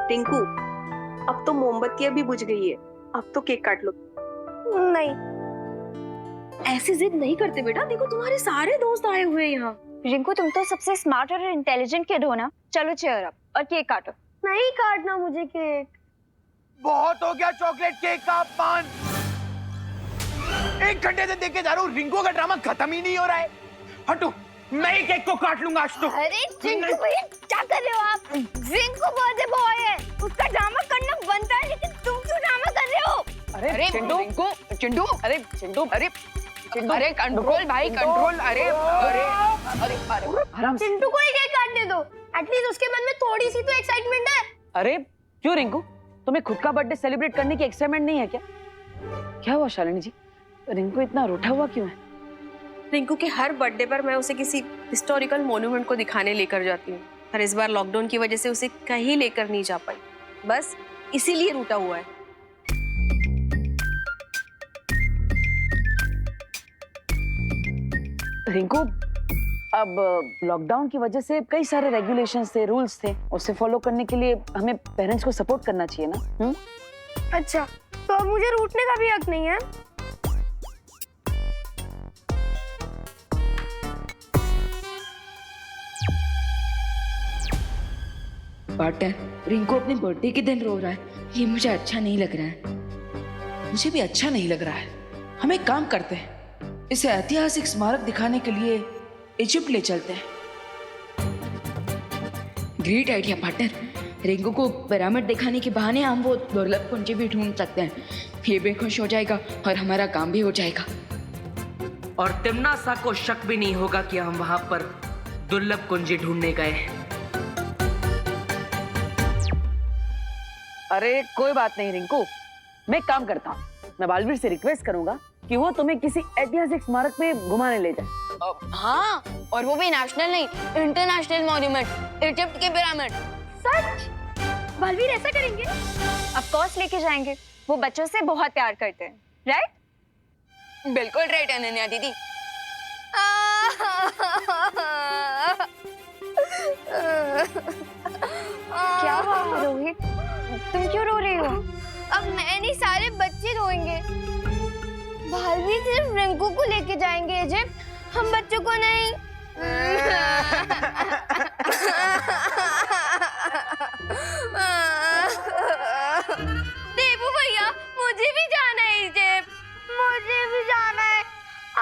टिंकू, अब तो मोमबत्तियां भी बुझ गई है, अब तो केक काट लो। नहीं, ऐसी जिद नहीं करते बेटा, देखो तुम्हारे सारे दोस्त आए हुए हैं यहाँ। रिंकू तुम तो सबसे स्मार्ट और इंटेलिजेंट किड हो ना। चलो चेयर अप और केक काटो। नहीं काटना मुझे केक। बहुत हो गया चॉकलेट केक का अपमान। 1 घंटे से देख के जा रहा हूँ, रिंकू का ड्रामा खत्म ही नहीं हो रहा है। हटो, मैं ही केक को काट लूंगा आज तो। अरे चिंटू भैया क्या कर रहे हो आप? रिंकू बर्थडे बॉय है, उसका ड्रामा करना बनता है, लेकिन तुम क्यों ड्रामा कर रहे हो? अरे चिंटू, चिंटू, अरे चिंटू, अरे चिंटू, अरे कंट्रोल भाई कंट्रोल। अरे अरे अरे आराम से। चिंटू को ही केक काटने दो, एटलीस्ट उसके मन में थोड़ी सी तो एक्साइटमेंट है। अरे क्यों रिंकू, तुम्हें खुद का बर्थडे सेलिब्रेट करने की एक्साइटमेंट नहीं है क्या? क्या हुआ शालिनी जी, रिंकू इतना रूठा हुआ क्यों है? रिंकू के हर बर्थडे पर मैं उसे किसी हिस्टोरिकल मॉन्यूमेंट को दिखाने लेकर जाती हूँ, पर इस बार लॉकडाउन की वजह से उसे कहीं लेकर नहीं जा पाई, बस इसीलिए रूठा हुआ है। रिंकू, अब लॉकडाउन की वजह से कई सारे रेगुलेशंस थे, रूल्स थे, उसे फॉलो करने के लिए हमें पेरेंट्स को सपोर्ट करना चाहिए ना। अच्छा, तो अब मुझे रूठने का भी हक नहीं है? पार्टनर, रिंकू अपने बर्थडे के दिन रो रहा है, ये मुझे अच्छा नहीं लग रहा है। मुझे भी अच्छा नहीं लग रहा है। हम एक काम करते हैं, इसे ऐतिहासिक स्मारक दिखाने के लिए इजिप्ट ले चलते हैं। Great idea partner. रिंकू को पिरामिड दिखाने के बहाने हम वो दुर्लभ कुंजी भी ढूंढ सकते हैं। ये भी खुश हो जाएगा और हमारा काम भी हो जाएगा। और तिम्नासा को शक भी नहीं होगा कि हम वहां पर दुर्लभ कुंजी ढूंढने गए हैं। अरे कोई बात नहीं रिंकू, मैं एक काम करता हूँ, मैं बालवीर से रिक्वेस्ट करूंगा कि वो तुम्हें किसी ऐतिहासिक स्मारक में घुमाने ले जाए। हाँ, और वो भी नेशनल नहीं, इंटरनेशनल मॉन्यूमेंट, इजिप्ट के पिरामिड। सच? बलवीर ऐसा करेंगे? ऑफ कोर्स लेके जाएंगे, वो बच्चों से बहुत प्यार करते हैं, राइट? बिल्कुल राइट अनन्या दीदी। क्या हुआ रोहित, तुम क्यों रो रही हो? अब मैं नहीं, सारे बच्चे रोएंगे। बलवीर सिर्फ रिंकू को लेके जाएंगे इजिप्ट, हम बच्चों को नहीं। देवू भैया, मुझे भी जाना है इजिप्ट। मुझे भी जाना है।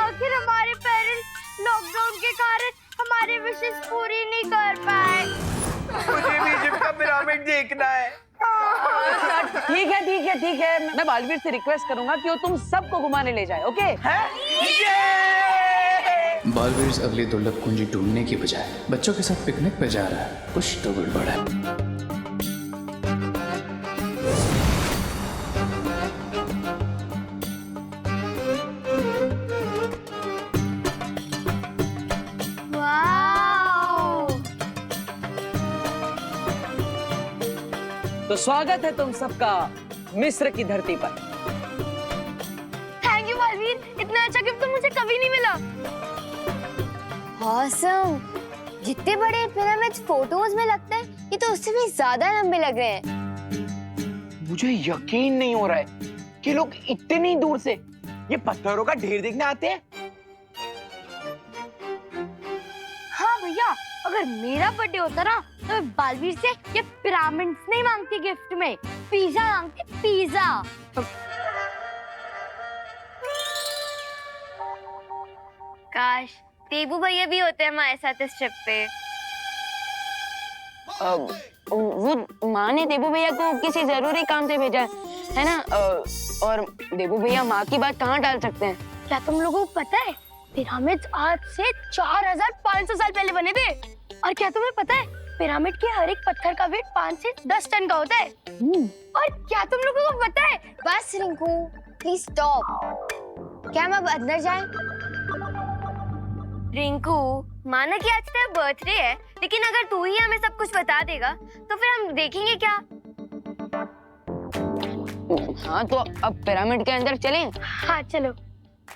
आखिर हमारे पेरेंट्स लॉकडाउन के कारण हमारे विशेष पूरी नहीं कर पाए। मुझे भी इजिप्ट का पिरामिड देखना है। ठीक है ठीक है ठीक है, मैं बालवीर से रिक्वेस्ट करूंगा कि वो तुम सबको घुमाने ले जाए। ओके? बालवीर अगली दुर्लभ कुंजी ढूंढने की बजाय बच्चों के साथ पिकनिक पे जा रहा है, कुछ तो गड़बड़ है। तो स्वागत है तुम सबका मिस्र की धरती पर। थैंक यू बलवीर, इतना अच्छा गिफ्ट तो मुझे कभी नहीं मिला। ऑसम, जितने बड़े पिरामिड्स फोटोज में लगते हैं, ये तो उससे भी ज्यादा लंबे लग रहे हैं। मुझे यकीन नहीं हो रहा है कि लोग इतनी दूर से ये पत्थरों का ढेर देखने आते हैं। हाँ भैया, अगर मेरा बर्थडे होता ना तो मैं बालवीर से ये पिरामिड्स नहीं मांगती गिफ्ट में, पिज्जा मांगती, पिज्जा। काश देबू भैया भी होते हमारे साथ इस ट्रिप पे। वो माँ ने देबू भैया को किसी जरूरी काम से भेजा है ना, और देबू भैया माँ की बात कहाँ टाल सकते हैं? क्या तुम लोगों को पता है पिरामिड्स आज से 4500 साल पहले बने थे? और क्या तुम्हें पता है पिरामिड के हर एक पत्थर का वेट 5 से 10 टन का होता है? और क्या तुम लोगों को पता है? बस रिंकू, प्लीज स्टॉप। क्या हम अब अंदर जाएं? रिंकू, माना कि आज तेरा बर्थडे है, लेकिन अगर तू ही हमें सब कुछ बता देगा तो फिर हम देखेंगे क्या? हाँ, तो अब पिरामिड के अंदर चलें? हाँ चलो।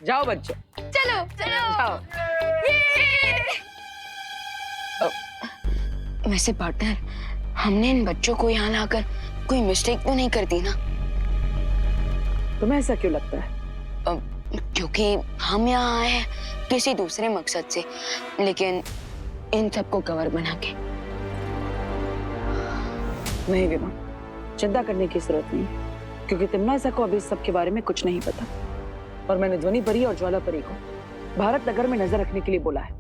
जाओ बच्चे, चलो चलो। जाओ। वैसे पार्टनर, हमने इन बच्चों को यहाँ लाकर कोई मिस्टेक तो नहीं कर दी ना? तुम्हें ऐसा क्यों लगता है? क्योंकि हम यहाँ आए हैं किसी दूसरे मकसद से, लेकिन इन सबको कवर बना के। नहीं विमा, चिंता करने की जरूरत नहीं, क्योंकि तिमनासा को अभी इस सब के बारे में कुछ नहीं पता। और मैंने ध्वनि परी और ज्वाला परी को भारत नगर में नजर रखने के लिए बोला है।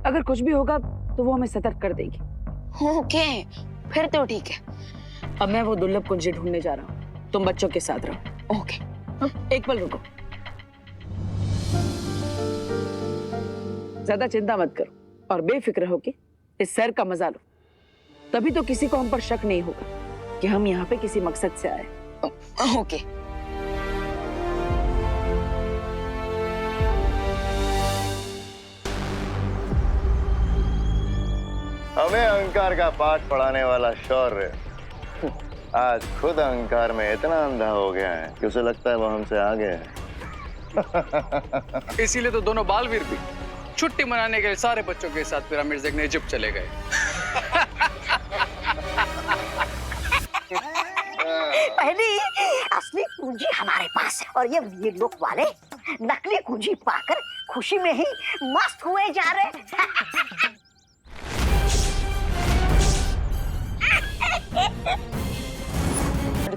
अगर कुछ भी होगा तो वो हमें सतर्क कर देगी। ओके, फिर तो ठीक है। अब मैं वो दुर्लभ कुंजी ढूंढने जा रहा हूँ, तुम बच्चों के साथ रहो। ओके। एक पल रुको, ज्यादा चिंता मत करो और बेफिक्र हो के इस सैर का मजा लो। तभी तो किसी को हम पर शक नहीं होगा कि हम यहाँ पे किसी मकसद से आए। ओके। हमें अहंकार का पाठ पढ़ाने वाला शौर्य आज खुद अहंकार में इतना अंधा हो गया है कि उसे लगता है वो हमसे आगे है। इसीलिए तो दोनों बालवीर भी छुट्टी मनाने के लिए सारे बच्चों के साथ पिरामिड देखने इजिप्ट चले गए। पहली असली कुंजी हमारे पास है और ये लोग वाले नकली कुंजी पाकर खुशी में ही मस्त हुए जा रहे हैं।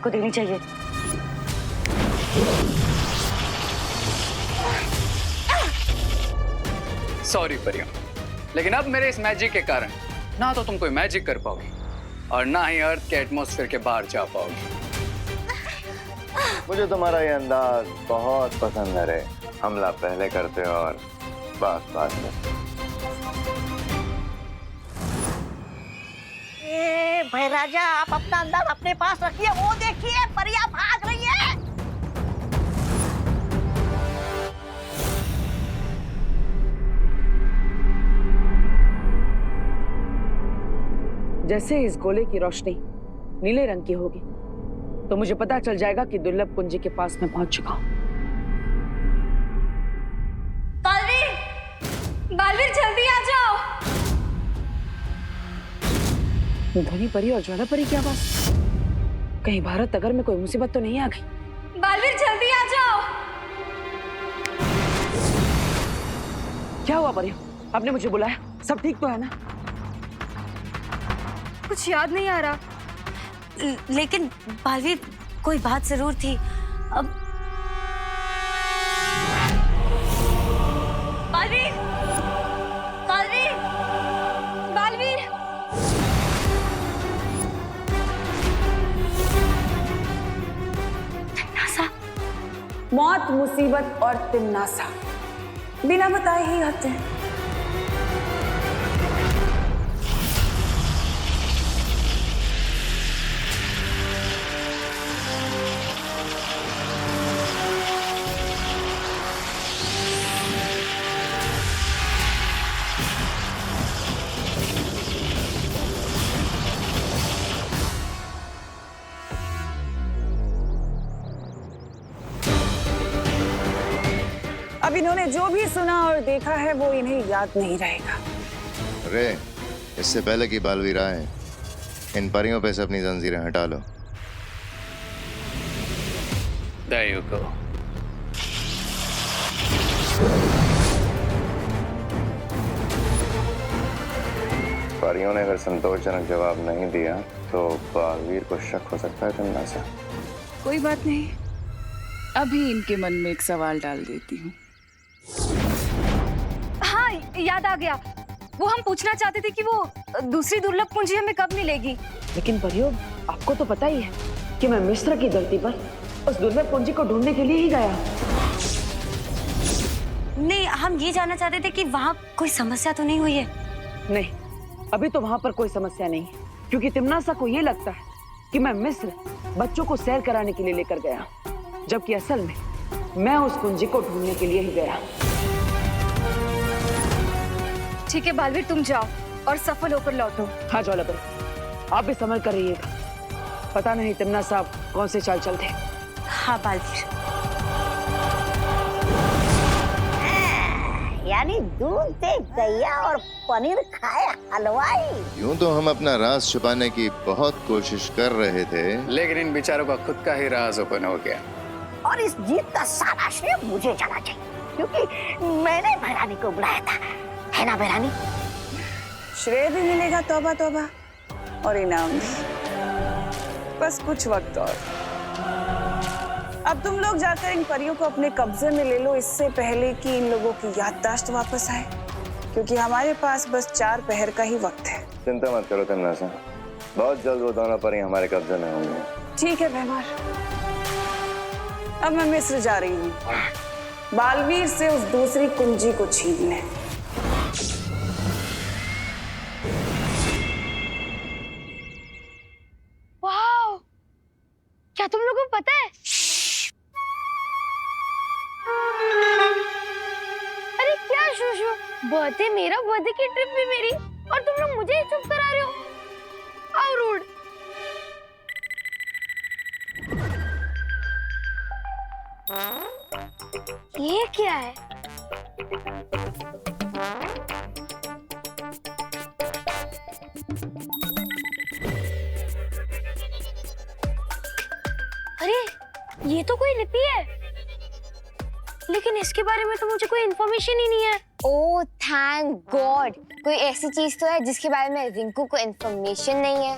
को देनी चाहिए। सॉरी परियों, लेकिन अब मेरे इस मैजिक के कारण ना तो तुम कोई मैजिक कर पाओगी और ना ही अर्थ के एटमॉस्फेयर के बाहर जा पाओगी। मुझे तुम्हारा ये अंदाज बहुत पसंद है रे। हमला पहले करते हो और बात बात में। भाई राजा, आप अपना अंदाज अपने पास रखिए। वो देखिए, परियां भाग रही है। जैसे इस गोले की रोशनी नीले रंग की होगी तो मुझे पता चल जाएगा कि दुर्लभ कुंजी के पास मैं पहुंच चुका हूं। बालवीर, बालवीर जल्दी आ जाओ। ध्वनि परी और ज्वाला परी की आवाज। कहीं भारत नगर में कोई मुसीबत तो नहीं आ गई? बालवीर जल्दी आ जाओ। क्या हुआ परी? आपने मुझे बुलाया, सब ठीक तो है ना? कुछ याद नहीं आ रहा, लेकिन बालवीर कोई बात जरूर थी। अब बालवीर, बालवीर, बालवीर। मौत, मुसीबत और तिमनासा बिना बताए ही आते हैं। अब इन्होंने जो भी सुना और देखा है वो इन्हें याद नहीं रहेगा। रे, इससे पहले कि बालवीर आए, इन परियों पे से अपनी जंजीरें हटा लो। There you go. परियों ने अगर संतोषजनक जवाब नहीं दिया तो बालवीर को शक हो सकता है तिमनासा। कोई बात नहीं, अभी इनके मन में एक सवाल डाल देती हूँ। हाँ, याद आ गया। वो हम पूछना चाहते थे कि वो दूसरी दुर्लभ कुंजी हमें कब मिलेगी। लेकिन परियों, आपको तो पता ही है कि मैं मिस्र की धरती पर उस दुर्लभ कुंजी को ढूंढने के लिए ही गया। नहीं, हम ये जानना चाहते थे कि वहाँ कोई समस्या तो नहीं हुई है। नहीं, अभी तो वहां पर कोई समस्या नहीं है, क्योंकि तिमनासा को ये लगता है कि मैं मिस्र बच्चों को सैर कराने के लिए लेकर गया, जबकि असल में मैं उस कुंजी को ढूंढने के लिए ही गया। ठीक है बालवीर, तुम जाओ और सफल होकर लौटो। हाँ ज्वाला परी, आप भी संभल कर रहिएगा। पता नहीं तिमनासा कौन से चाल चलते। हाँ बालवीर। यानी दूध दे गैया और पनीर खाए हलवाई। यूं तो हम अपना राज छुपाने की बहुत कोशिश कर रहे थे, लेकिन इन बेचारों का खुद का ही राज ओपन हो गया। और इस जीत का सारा श्रेय मुझे जाना चाहिए, क्योंकि मैंने भैरानी को बुलाया था, है ना भैरानी? श्रेय भी मिलेगा, तौबा तौबा, और इनाम भी। बस कुछ वक्त और। अब तुम लोग जाकर इन परियों को अपने कब्जे में ले लो, इससे पहले कि इन लोगों की याददाश्त वापस आए, क्योंकि हमारे पास बस 4 पहर का ही वक्त है। चिंता मत करो तमन्ना, बहुत जल्द वो दोनों परी हमारे कब्जे में होंगे। ठीक है भैमार, अब मैं मिस्र जा रही हूँ बालवीर से उस दूसरी कुंजी को छीनने। वाह, क्या तुम लोगों को पता है? अरे क्या शूशु, बर्थडे मेरा, बर्थडे की ट्रिप भी मेरी, और तुम लोग मुझे ही चुप करा रहे हो। How rude. ये क्या है? अरे ये तो कोई लिपि है, लेकिन इसके बारे में तो मुझे कोई इन्फॉर्मेशन ही नहीं है। ओह थैंक गॉड, कोई ऐसी चीज तो है जिसके बारे में रिंकू को इन्फॉर्मेशन नहीं है।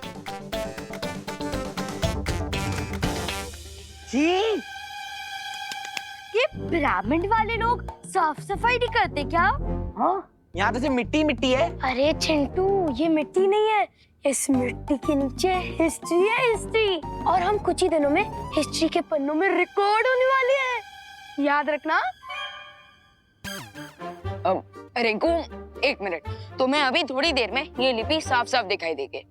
ये पिरामिड वाले लोग साफ सफाई नहीं करते क्या? हाँ, यहाँ तो सिर्फ मिट्टी मिट्टी है। अरे चिंटू, ये मिट्टी नहीं है, इस मिट्टी के नीचे हिस्ट्री है, हिस्ट्री। और हम कुछ ही दिनों में हिस्ट्री के पन्नों में रिकॉर्ड होने वाले हैं, याद रखना। रिंकू, 1 मिनट, तुम्हें अभी थोड़ी देर में ये लिपि साफ साफ दिखाई देगी।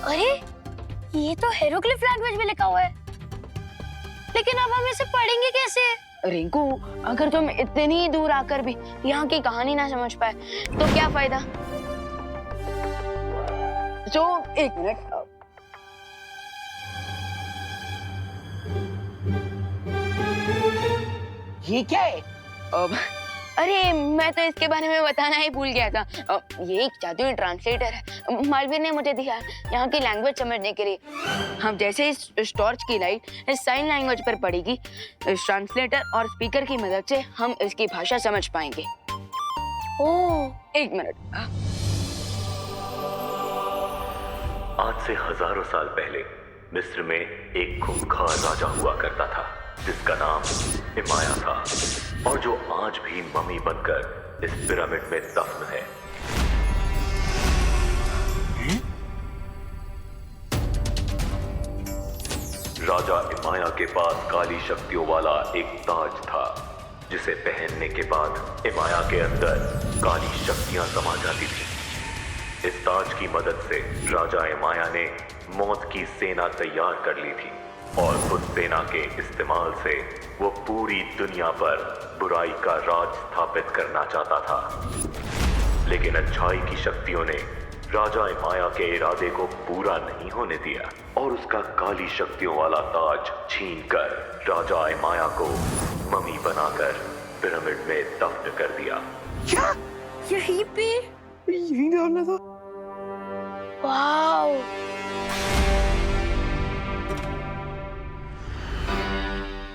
अरे ये तो हिएरोग्लिफ लैंग्वेज में लिखा हुआ है, लेकिन अब हम इसे पढ़ेंगे कैसे? रिंकू, अगर तुम इतनी दूर आकर भी यहाँ की कहानी ना समझ पाए तो क्या फायदा? तो 1 मिनट, ये क्या है? अरे मैं तो इसके बारे में बताना ही भूल गया था। ये एक जादुई ट्रांसलेटर है, मालवीर ने मुझे दिया यहाँ की लैंग्वेज समझने के लिए। हम जैसे इस टॉर्च की लाइट इस साइन लैंग्वेज पर पड़ेगी, इस ट्रांसलेटर और स्पीकर की मदद से हम इसकी भाषा समझ पाएंगे। ओह 1 मिनट। आज से हजारों साल पहले मिस्र में एक खूंखार राजा हुआ करता था, जिसका नाम इमाया था, और जो आज भी मम्मी बनकर इस पिरामिड में दफन है। राजा इमाया के पास काली शक्तियों वाला एक ताज था, जिसे पहनने के बाद इमाया के अंदर काली शक्तियां समा जाती थी। इस ताज की मदद से राजा इमाया ने मौत की सेना तैयार कर ली थी, और उस सेना के इस्तेमाल से वो पूरी दुनिया पर बुराई का राज स्थापित करना चाहता था। लेकिन अच्छाई की शक्तियों ने राजा इमाया के इरादे को पूरा नहीं होने दिया, और उसका काली शक्तियों वाला ताज छीनकर राजा इमाया को मम्मी बनाकर पिरामिड में दफन कर दिया। क्या यहीं पे? यहीं डालना था। वाओ,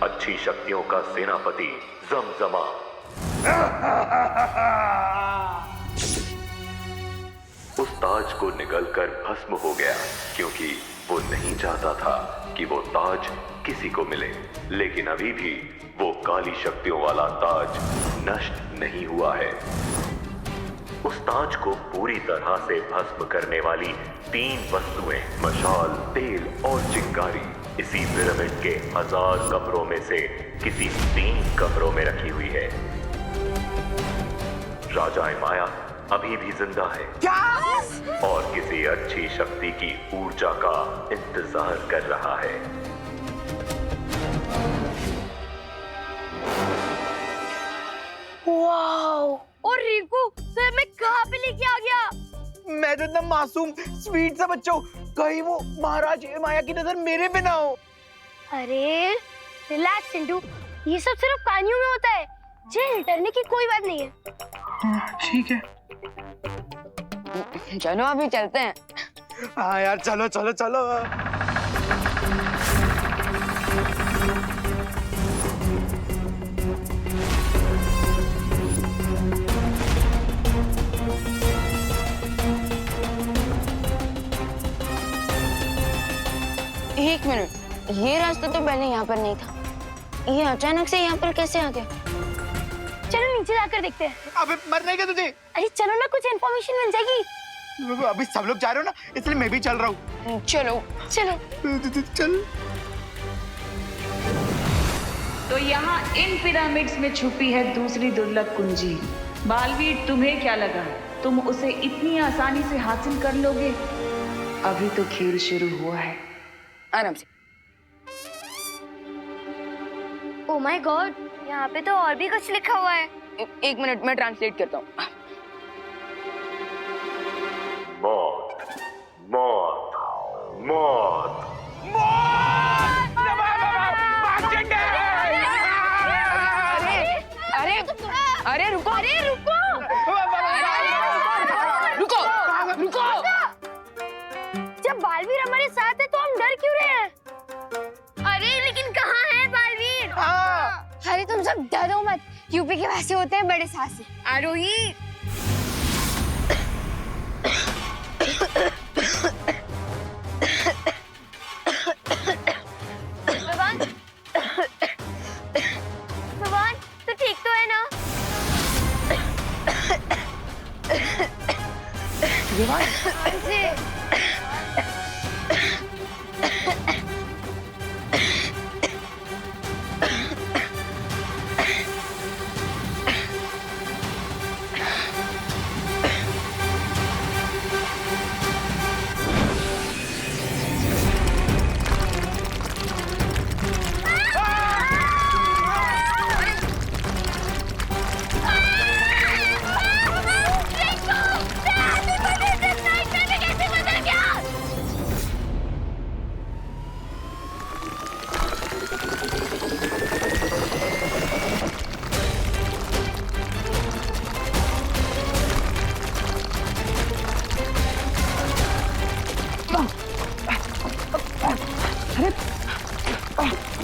अच्छी शक्तियों का सेनापति जमजमा उस ताज को निगलकर भस्म हो गया, क्योंकि वो नहीं चाहता था कि वो ताज किसी को मिले। लेकिन अभी भी वो काली शक्तियों वाला ताज नष्ट नहीं हुआ है। उस ताज को पूरी तरह से भस्म करने वाली 3 वस्तुएं, मशाल, तेल और चिंगारी, इसी पिरामिड के 1000 कमरों में से किसी 3 कमरों में रखी हुई है। राजा इमाया अभी भी जिंदा है, क्या? और किसी अच्छी शक्ति की ऊर्जा का इंतजार कर रहा है। वाओ, और रिंकू तो मैं कहाँ पे लेके आ गया? मैं तो इतना मासूम स्वीट सा बच्चा हूँ, कहीं वो महाराज माया की नजर मेरे पे ना हो। अरे रिलैक्स सिंधु, ये सब सिर्फ कहानियों में होता है, जेल डरने की कोई बात नहीं है। ठीक है, चलो अभी चलते हैं। हाँ यार चलो चलो चलो। एक मिनट, ये रास्ता तो पहले यहाँ पर नहीं था, ये अचानक से यहाँ पर कैसे आ गया? चलो नीचे जाकर देखते हैं। अबे मरना है क्या तुझे? अरे चलो ना, कुछ इन्फॉर्मेशन मिल जाएगी। अभी सब लोग जा रहे हो ना, इसलिए मैं भी चल रहा हूँ। चलो चलो चल। तो यहाँ इन पिरामिड्स में छुपी है दूसरी दुर्लभ कुंजी। बालवीर, तुम्हें क्या लगा तुम उसे इतनी आसानी से हासिल कर लोगे? अभी तो खेल शुरू हुआ है। आराम से। ओह माय गॉड, यहाँ पे तो और भी कुछ लिखा हुआ है। एक मिनट, मैं ट्रांसलेट करता हूँ। मौत मौत मौत अरे अरे रुको, रुको रुको। जब बालवीर हमारे साथ है तो हम डर क्यों रहे हैं? अरे लेकिन कहाँ है बालवीर? अरे तुम सब डरो मत, यूपी के वैसे होते हैं बड़े साहसी। आरोही, भगवान, भगवान तो ठीक तो है ना?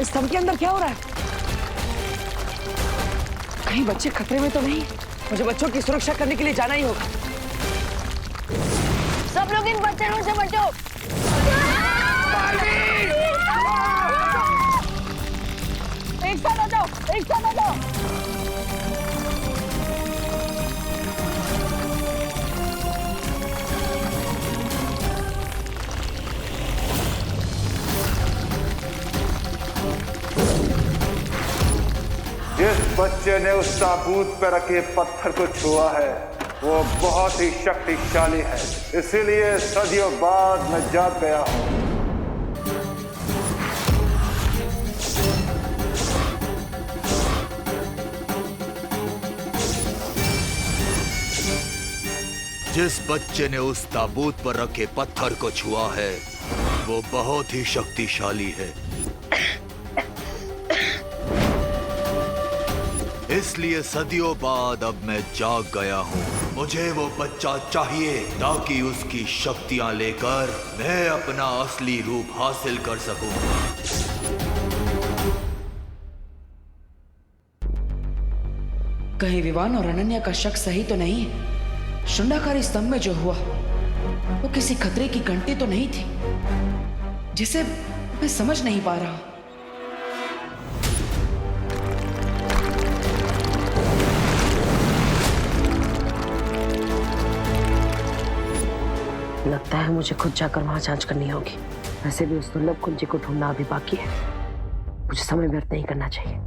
इस स्तंभ के अंदर क्या हो रहा है? कहीं बच्चे खतरे में तो नहीं? मुझे बच्चों की सुरक्षा करने के लिए जाना ही होगा। सब लोग इन बच्चों से बचो। एक साथ आ जाओ, एक साथ आ जाओ। जिस बच्चे ने उस ताबूत पर रखे पत्थर को छुआ है वो बहुत ही शक्तिशाली है, इसीलिए सदियों बाद मैं जाग गया हूं। जिस बच्चे ने उस ताबूत पर रखे पत्थर को छुआ है वो बहुत ही शक्तिशाली है, इसलिए सदियों बाद अब मैं जाग गया हूँ। मुझे वो बच्चा चाहिए ताकि उसकी शक्तियाँ लेकर मैं अपना असली रूप हासिल कर सकूं। कहीं विवान और अनन्या का शक सही तो नहीं है? शुंडाकारी स्तंभ में जो हुआ वो किसी खतरे की घंटी तो नहीं थी जिसे मैं समझ नहीं पा रहा। लगता है मुझे खुद जाकर वहां जांच करनी होगी। वैसे भी उस दुर्लभ कुंजी को ढूंढना अभी बाकी है, मुझे समय व्यर्थ नहीं करना चाहिए।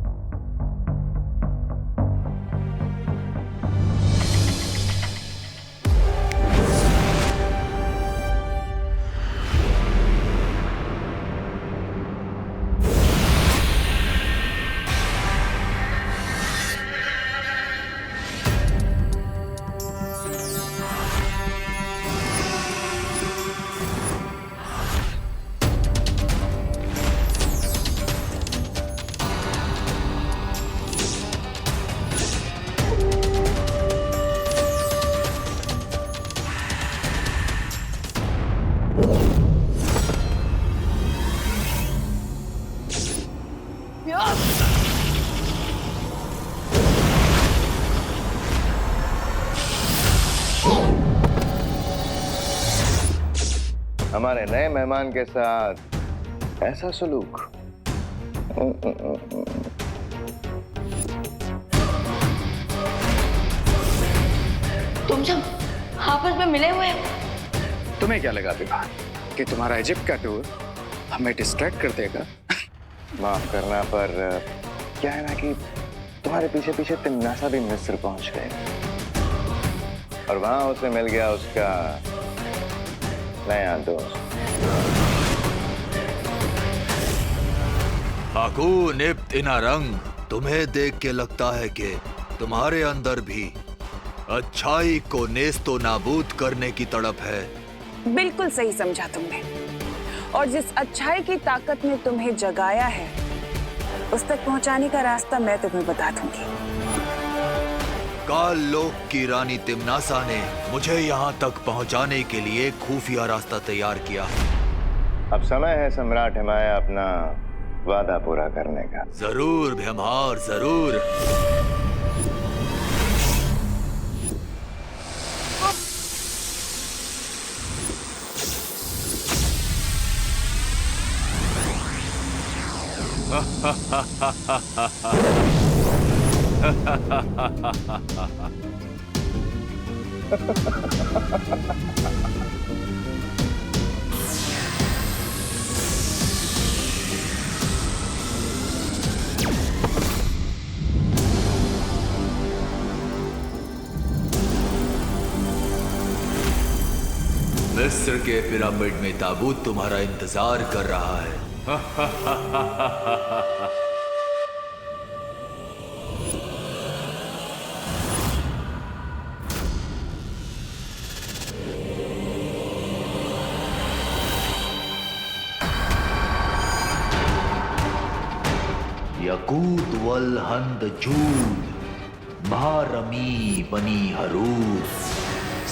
हमारे नए मेहमान के साथ ऐसा सलूक। तुम सब आपस में मिले हुए हो? तुम्हें क्या लगा विभा कि तुम्हारा इजिप्ट का टूर हमें डिस्ट्रैक्ट कर देगा? माफ करना, पर क्या है ना कि तुम्हारे पीछे पीछे तिम्नासा भी मिस्र पहुंच गए और वहां उसे मिल गया उसका नया दोस्त। हाकून इब्न इनारंग, तुम्हें देख के लगता है कि तुम्हारे अंदर भी अच्छाई को नेस्तो नाबूद करने की तड़प है। बिल्कुल सही समझा तुमने। और जिस अच्छाई की ताकत ने तुम्हें जगाया है उस तक पहुंचाने का रास्ता मैं तुम्हें बता दूंगी। काल लोक की रानी तिम्नासा ने मुझे यहाँ तक पहुँचाने के लिए खुफिया रास्ता तैयार किया। अब समय है सम्राट हिमाया अपना वादा पूरा करने का। जरूर भीमहार, जरूर। मिस्र के पिरामिड में ताबूत तुम्हारा इंतजार कर रहा है। यकूत वल हंद जूद महारमी बनी हरूद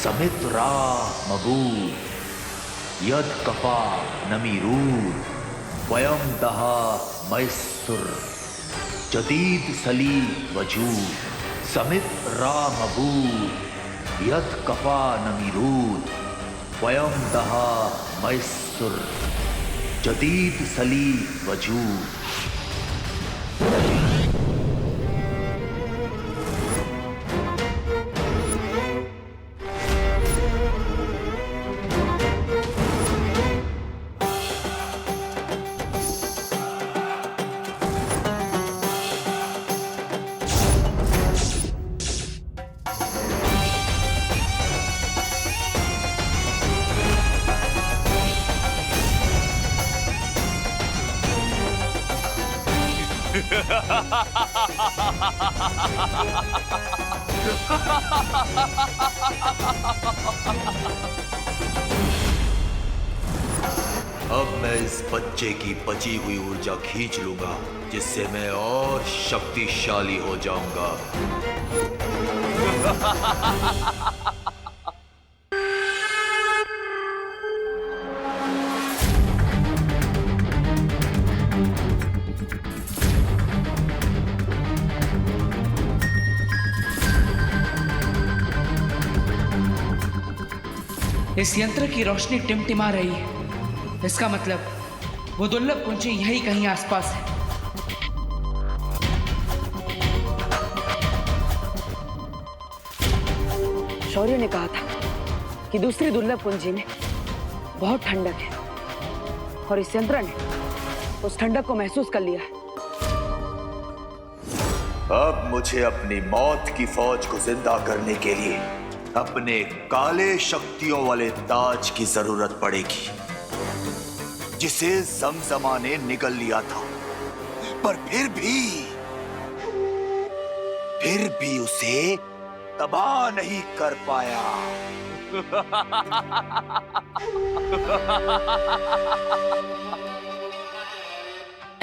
समित्रा मबूद यद कफा नमीरूद वयम दहा मैसुर जदीद सली वजूद समित्रा मबूद यद कफा नमीरूद वयम दहा मैसुर जदीद सली वजूद। अब मैं इस बच्चे की बची हुई ऊर्जा खींच लूंगा जिससे मैं और शक्तिशाली हो जाऊंगा। इस यंत्र की रोशनी टिमटिमा रही है। इसका मतलब वो दुर्लभ कुंजी यही कहीं आसपास है। शौर्य ने कहा था कि दूसरी दुर्लभ कुंजी में बहुत ठंडक है और इस यंत्र ने उस ठंडक को महसूस कर लिया है। अब मुझे अपनी मौत की फौज को जिंदा करने के लिए अपने काले शक्तियों वाले ताज की जरूरत पड़ेगी जिसे जमजमा ने निगल लिया था, पर फिर भी उसे तबाह नहीं कर पाया।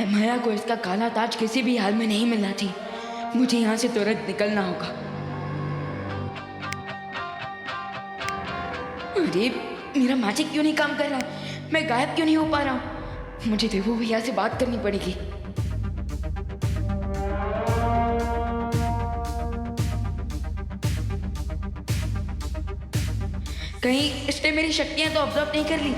माया को इसका काला ताज किसी भी हाल में नहीं मिलना थी। मुझे यहाँ से तुरंत निकलना होगा। अरे मेरा मैजिक क्यों नहीं काम कर रहा है? मैं गायब क्यों नहीं हो पा रहा हूँ? मुझे देवू भैया से बात करनी पड़ेगी। कहीं इसने मेरी शक्तियां तो ऑब्जर्व नहीं कर ली?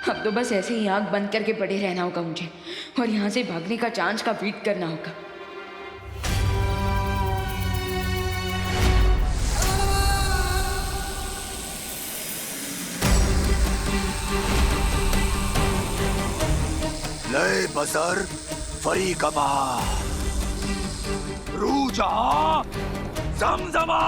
अब तो बस ऐसे ही आंख बंद करके पड़े रहना होगा मुझे, और यहाँ से भागने का चांस का वेट करना होगा। लय बसर फरी कमा रू जहां जमजमा।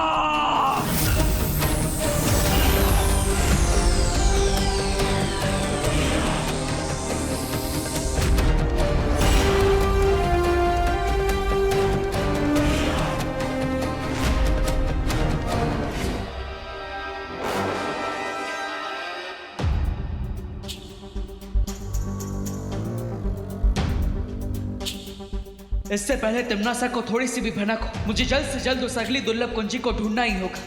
इससे पहले तिम्नासा को थोड़ी सी भी भनक हो, मुझे जल्द से जल्द उस अगली दुर्लभ कुंजी को ढूंढना ही होगा।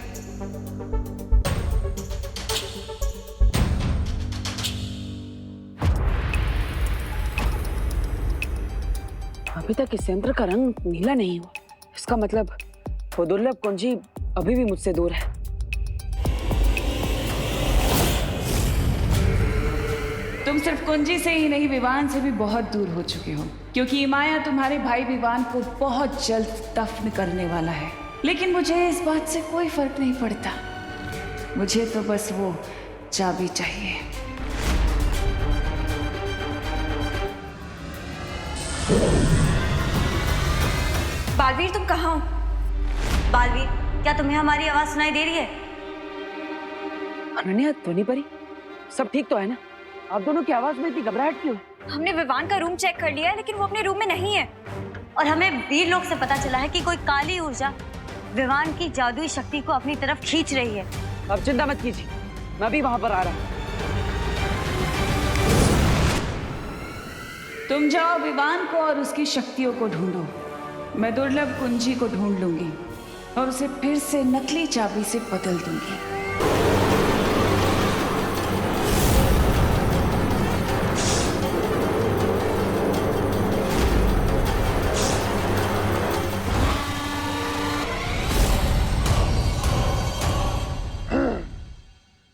अभी तक इस यंत्र का रंग नीला नहीं हुआ, इसका मतलब वो दुर्लभ कुंजी अभी भी मुझसे दूर है। तुम सिर्फ कुंजी से ही नहीं, विवान से भी बहुत दूर हो चुके हो, क्योंकि इमाया तुम्हारे भाई विवान को बहुत जल्द दफन करने वाला है। लेकिन मुझे इस बात से कोई फर्क नहीं पड़ता, मुझे तो बस वो चाबी चाहिए। बालवीर, तुम कहाँ हो? बालवीर, क्या तुम्हें हमारी आवाज सुनाई दे रही है? अनन्या, ध्वनि परी, सब ठीक तो है ना? आप दोनों की आवाज में इतनी घबराहट क्यों? हमने विवान का रूम चेक कर लिया है, लेकिन वो अपने रूम में नहीं है। और हमें वीर लोग से पता चला है कि कोई काली ऊर्जा विवान की जादुई शक्ति को अपनी तरफ खींच रही है। अब चिंता मत कीजिए, मैं भी वहां पर आ रहा हूँ। तुम जाओ विवान को और उसकी शक्तियों को ढूंढो, मैं दुर्लभ कुंजी को ढूंढ लूंगी और उसे फिर से नकली चाबी से बदल दूंगी।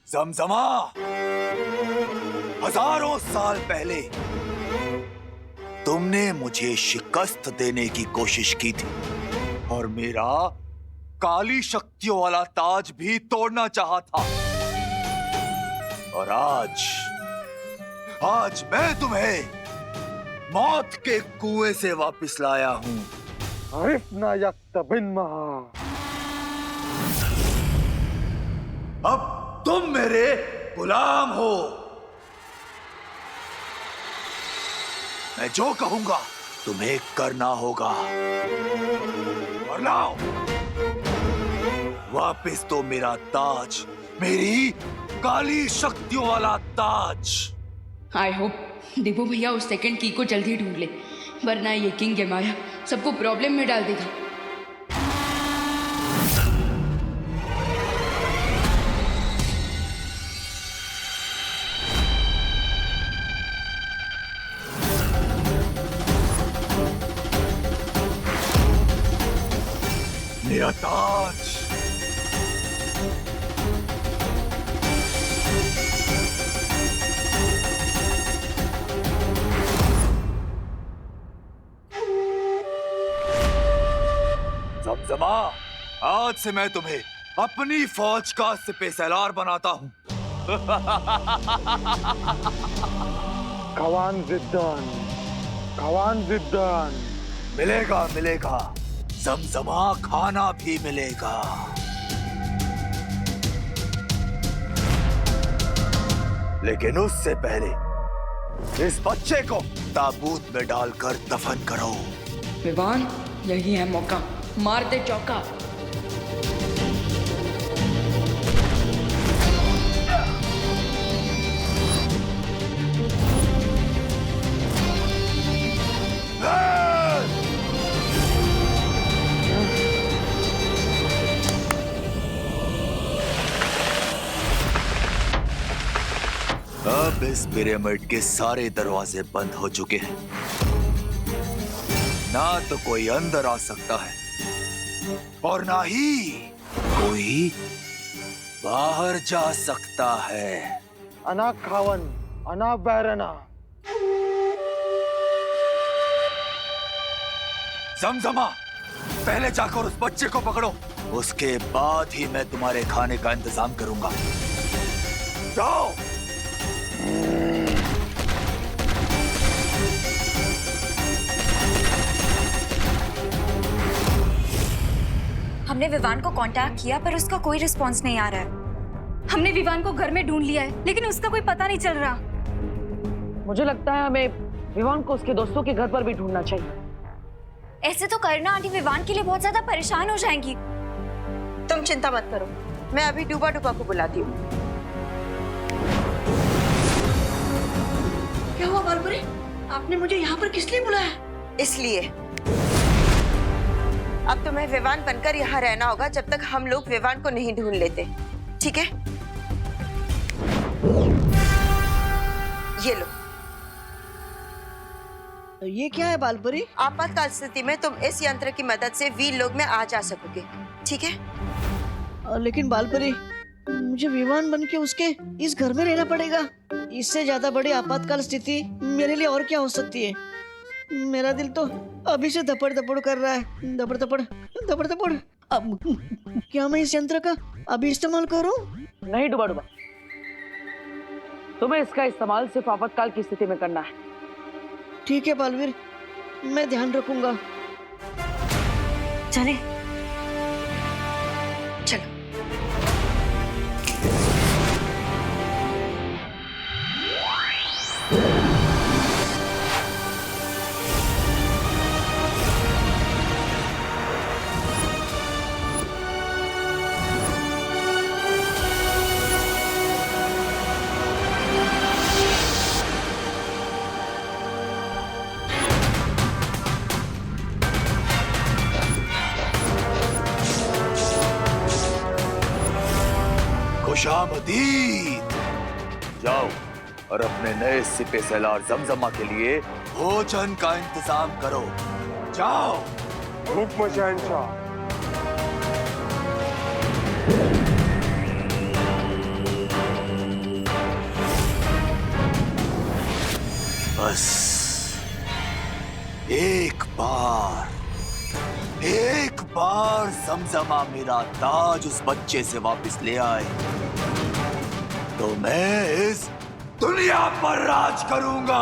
जमजमा, हजारों साल पहले तुमने मुझे शिकस्त देने की कोशिश की थी और मेरा काली शक्तियों वाला ताज भी तोड़ना चाहा था। और आज मैं तुम्हें मौत के कुएं से वापस लाया हूं। अब तुम मेरे गुलाम हो। मैं जो कहूंगा तुम्हें करना होगा। और लाओ वापस तो मेरा ताज, मेरी काली शक्तियों वाला ताज। आई होप देवू भैया उस सेकंड की को जल्दी ढूंढ ले, वरना ये किंग एमाया सबको प्रॉब्लम में डाल देगा। मेरा ताज, जमजमा, आज से मैं तुम्हें अपनी फौज का सिपहसालार बनाता हूं। कवान जिद्दान मिलेगा मिलेगा, जमजमा खाना भी मिलेगा। लेकिन उससे पहले इस बच्चे को ताबूत में डालकर दफन करो। विवान, यही है मौका, मार दे चौका। इस पिरामिड के सारे दरवाजे बंद हो चुके हैं। ना तो कोई अंदर आ सकता है और ना ही कोई बाहर जा सकता है। अना खावन, अना बैरना। जमजमा, पहले जाकर उस बच्चे को पकड़ो, उसके बाद ही मैं तुम्हारे खाने का इंतजाम करूंगा। जाओ। हमने विवान को कांटेक्ट किया पर उसका कोई रिस्पांस नहीं आ रहा है। हमने विवान को घर में ढूंढ लिया है लेकिन उसका कोई पता नहीं चल रहा। मुझे लगता है हमें विवान को उसके दोस्तों के घर पर भी ढूंढना चाहिए। ऐसे तो करना आंटी विवान के लिए बहुत ज्यादा परेशान हो जाएंगी। तुम चिंता मत करो, मैं अभी डूबा डूबा को बुलाती हूँ। क्या हुआ बालपुरी? आपने मुझे यहाँ पर किस लिए बुलाया? इसलिए अब तुम्हें विवान बनकर यहाँ रहना होगा जब तक हम लोग विवान को नहीं ढूंढ लेते, ठीक है? ये लो। ये क्या है बालपुरी? आपातकाल स्थिति में तुम इस यंत्र की मदद से वीर लोग में आ जा सकोगे, ठीक है? लेकिन बालपुरी, मुझे विमान बन के उसके इस घर में रहना पड़ेगा। इससे ज्यादा बड़ी आपातकाल स्थिति मेरे लिए और क्या हो सकती है? मेरा दिल तो अभी से धपड़ धपड़ कर रहा है, धपड़ धपड़ धपड़ धपड़। अब क्या मैं इस यंत्र का अभी इस्तेमाल करूं? नहीं डूबा डूबा, तुम्हें इसका इस्तेमाल सिर्फ आपातकाल की स्थिति में करना है। ठीक है बालवीर, मैं ध्यान रखूंगा। चले चलो। खुशामदीद। जाओ और अपने नए सिपे सलार जमजमा के लिए भोजन का इंतजाम करो। जाओ। हुक्म शहंशाह। बस एक बार जमजमा मेरा ताज उस बच्चे से वापस ले आए तो मैं इस दुनिया पर राज करूंगा।